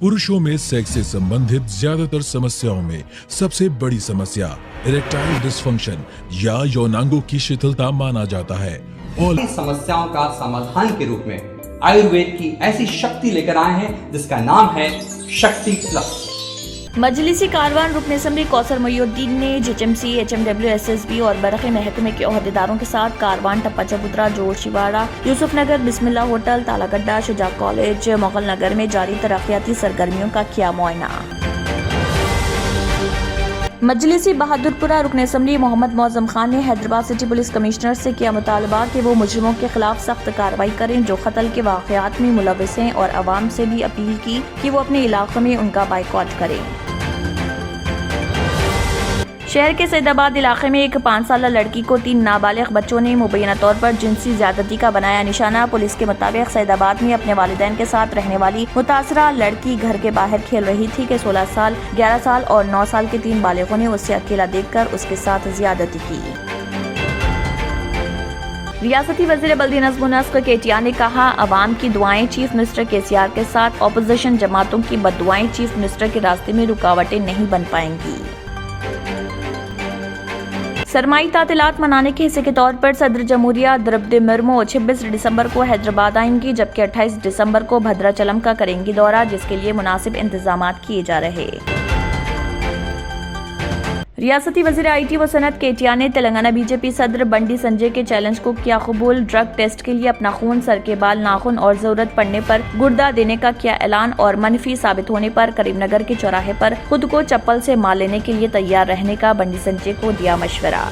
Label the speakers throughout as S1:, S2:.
S1: पुरुषों में सेक्स से संबंधित ज्यादातर समस्याओं में सबसे बड़ी समस्या इरेक्टाइल डिसफंक्शन या यौनांगों की शिथिलता माना जाता है।
S2: और समस्याओं का समाधान के रूप में आयुर्वेद की ऐसी शक्ति लेकर आए हैं जिसका नाम है शक्ति प्लस।
S3: मजलिसी कारवान रुकन असम्बली कौसर मोइनुद्दीन ने जेएचएमसी, एचएमडब्ल्यू, एसएसबी और बरक़ी महकमे के ओहदेदारों के साथ कारवान, टप्पा चबूतरा, जोशीवाड़ा, यूसुफ नगर, बिस्मिल्लाह होटल, तालागड्डा, शुजा कॉलेज, मुगल नगर में जारी तरक्याती सरगर्मियों का किया मुआयना। मजलिसी बहादुरपुरा रुकन असम्बली मोहम्मद मौज़म खान ने हैदराबाद सिटी पुलिस कमिश्नर से किया मुतालबा कि वो मुजरिमों के खिलाफ सख्त कार्रवाई करें जो कत्ल के वाक़यात में मुलव्विस हैं, और अवाम से भी अपील की कि वो अपने इलाक़े में उनका बाइकॉट करें। शहर के सैदाबाद इलाके में एक 5 साल लड़की को 3 नाबालिग बच्चों ने मुबैना तौर पर जिनसी ज्यादती का बनाया निशाना। पुलिस के मुताबिक सैदाबाद में अपने वालिदैन के साथ रहने वाली मुतासरा लड़की घर के बाहर खेल रही थी कि 16 साल, 11 साल और 9 साल के 3 बालिगों ने उसे अकेला देखकर उसके साथ ज्यादती की। रियासती वज़ीर बल्दी नज़्म व नस्क़ केटीआर ने कहा, अवाम की दुआएं चीफ मिनिस्टर केसीआर के साथ ऑपोजिशन जमातों की बददुआएं चीफ मिनिस्टर के रास्ते में रुकावटें नहीं बन पाएंगी। सरमाई तातीलात मनाने के हिस्से के तौर पर सदर जमहूरिया द्रौपदी मुर्मू 26 दिसंबर को हैदराबाद आएंगी, जबकि 28 दिसंबर को भद्राचलम का करेंगी दौरा, जिसके लिए मुनासिब इंतजामात किए जा रहे। रियासती वज़ीर आईटी व सनत केटीआर ने तेलंगाना बीजेपी सदर बंडी संजय के चैलेंज को किया कबूल। ड्रग टेस्ट के लिए अपना खून, सर के बाल, नाखून और जरूरत पड़ने पर गुर्दा देने का किया ऐलान, और मनफी साबित होने पर करीमनगर के चौराहे पर खुद को चप्पल से मार लेने के लिए तैयार रहने का बंडी संजय को दिया मशवरा।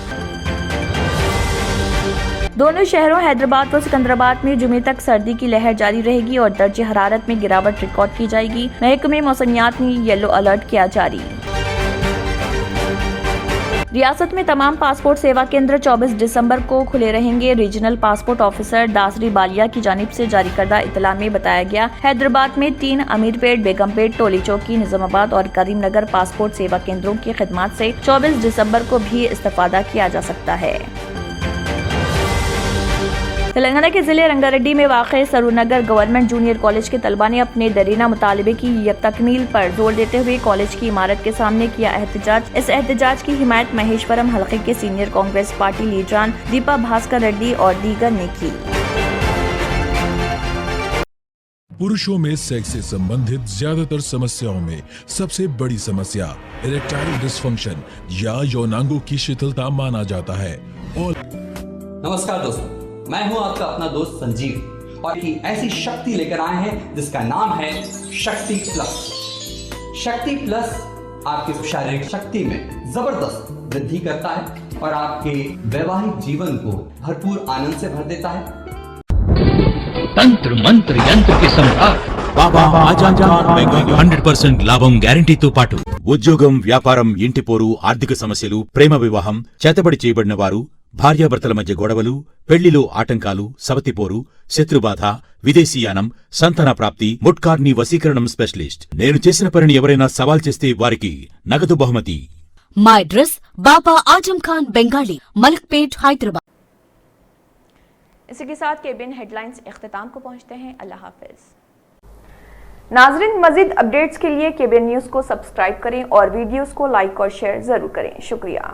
S3: दोनों शहरों हैदराबाद व सिकंदराबाद में जुमे तक सर्दी की लहर जारी रहेगी और दर्जे हरारत में गिरावट रिकॉर्ड की जाएगी। महकमे मौसमियात ने येलो अलर्ट किया जारी। रियासत में तमाम पासपोर्ट सेवा केंद्र 24 दिसंबर को खुले रहेंगे। Regional passport officer Dasari Ballia की जानिब से जारी करदा इतला में बताया गया, हैदराबाद में 3 अमीरपेट, बेगमपेट, टोली चौकी, निजामाबाद और करीमनगर पासपोर्ट सेवा केंद्रों की खिदमत से 24 दिसंबर को भी इस्तेफादा किया जा सकता है। तेलंगाना के जिले रंगारेड्डी में वाक़े सरूरनगर गवर्नमेंट जूनियर कॉलेज के तलबा ने अपने दरीना मुतालिबे की तकमील पर जोर देते हुए कॉलेज की इमारत के सामने किया एहतजाज। इस एहतजाज की हिमायत महेश्वरम हल्के के सीनियर कांग्रेस पार्टी लीडरान दीपा भास्कर रेड्डी और दीगर ने की।
S1: पुरुषों में सेक्स से संबंधित ज्यादातर समस्याओं में सबसे बड़ी समस्या इरेक्टाइल डिसफंक्शन या यौनांगों की शिथिलता माना जाता है। और
S2: नमस्कार दोस्तों, मैं हूं आपका अपना दोस्त संजीव, और एक ऐसी शक्ति लेकर आए हैं जिसका नाम है शक्ति प्लस। शक्ति प्लस आपकी शारीरिक शक्ति में जबरदस्त वृद्धि करता है और आपके वैवाहिक जीवन को भरपूर आनंद से भर देता है।
S4: तंत्र मंत्र यंत्र के सम्राट बाबा आजम खान బెంగాలీ 100% లాభం గ్యారంటీతో పాటు ఉద్యోగం, వ్యాపారం, ఇంటి పోరు, ఆర్థిక సమస్యలు, ప్రేమ వివాహం, చేతబడి చేయబడిన వారు, భార్యాభర్తల మధ్య గొడవలు, పెళ్లిలో ఆటంకాలు, సవతిపోరు, శత్రుబాధ, విదేశీయానం, సంతాన ప్రాప్తి, ముట్కార్ని వశీకరణం స్పెషలిస్ట్. నేను చేసిన పనిని ఎవరైనా సవాల్ చేస్తే వారికి నగదు బహుమతి.
S5: మా అడ్రస్ బాబా आजम खान బెంగాలీ, मलकपेट, हैदराबाद।
S3: इसी के साथ केबीएन हेडलाइंस इख्तिताम को पहुंचते हैं। अल्लाह हाफिज। नाजरीन, मजीद अपडेट्स के लिए केबीएन न्यूज़ को सब्सक्राइब करें और वीडियोस को लाइक और शेयर जरूर करें। शुक्रिया।